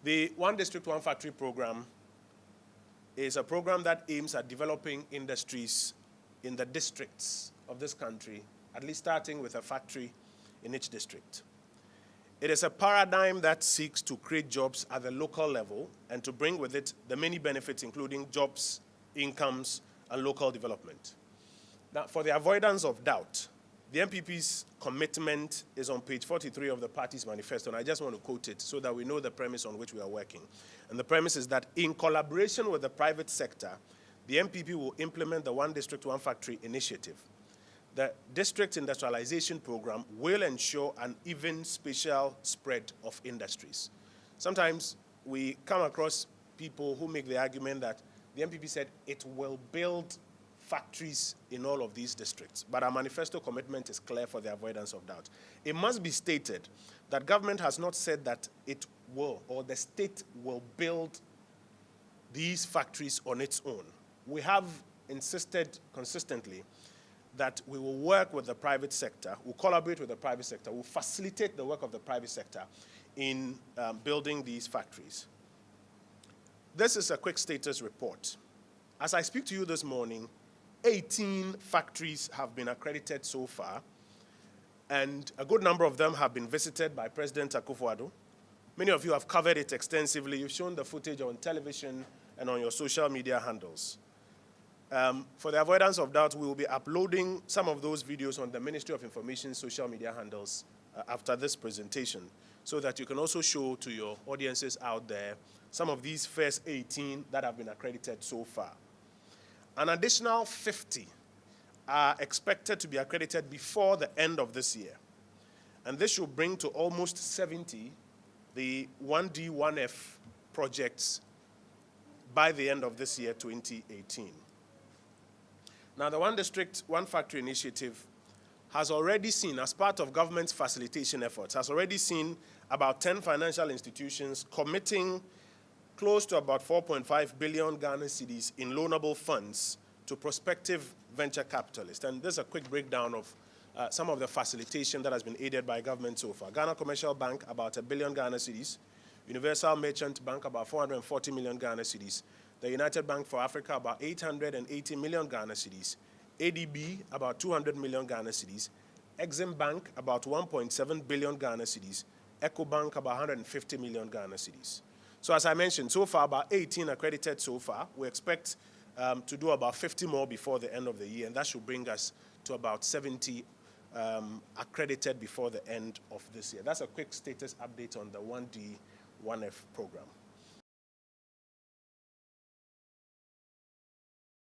The One District, One Factory program is a program that aims at developing industries in the districts of this country, at least starting with a factory in each district. It is a paradigm that seeks to create jobs at the local level and to bring with it the many benefits, including jobs, incomes, and local development. Now, for the avoidance of doubt, the MPP's commitment is on page 43 of the party's manifesto, and I just want to quote it so that we know the premise on which we are working. And the premise is that in collaboration with the private sector, the MPP will implement the One District, One Factory initiative. The district industrialization program will ensure an even spatial spread of industries. Sometimes we come across people who make the argument that the MPP said it will build factories in all of these districts, but our manifesto commitment is clear for the avoidance of doubt. It must be stated that government has not said that it will, or the state will build these factories on its own. We have insisted consistently that we will work with the private sector, we'll collaborate with the private sector, we'll facilitate the work of the private sector in building these factories. This is a quick status report. As I speak to you this morning, 18 factories have been accredited so far, and a good number of them have been visited by President Akufo-Addo. Many of you have covered it extensively. You've shown the footage on television and on your social media handles. For the avoidance of doubt, we will be uploading some of those videos on the Ministry of Information's social media handles after this presentation, so that you can also show to your audiences out there some of these first 18 that have been accredited so far. An additional 50 are expected to be accredited before the end of this year. And this should bring to almost 70 the 1D, 1F projects by the end of this year, 2018. Now, the One District, One Factory initiative has already seen, as part of government's facilitation efforts, has already seen about 10 financial institutions committing close to about 4.5 billion Ghana cedis in loanable funds to prospective venture capitalists. And there's a quick breakdown of some of the facilitation that has been aided by government so far. Ghana Commercial Bank, about 1 billion Ghana cedis. Universal Merchant Bank, about 440 million Ghana cedis. The United Bank for Africa, about 880 million Ghana cedis. ADB, about 200 million Ghana cedis. Exim Bank, about 1.7 billion Ghana cedis. EcoBank, about 150 million Ghana cedis. So as I mentioned, so far about 18 accredited so far. We expect to do about 50 more before the end of the year, and that should bring us to about 70 accredited before the end of this year. That's a quick status update on the 1D, 1F program.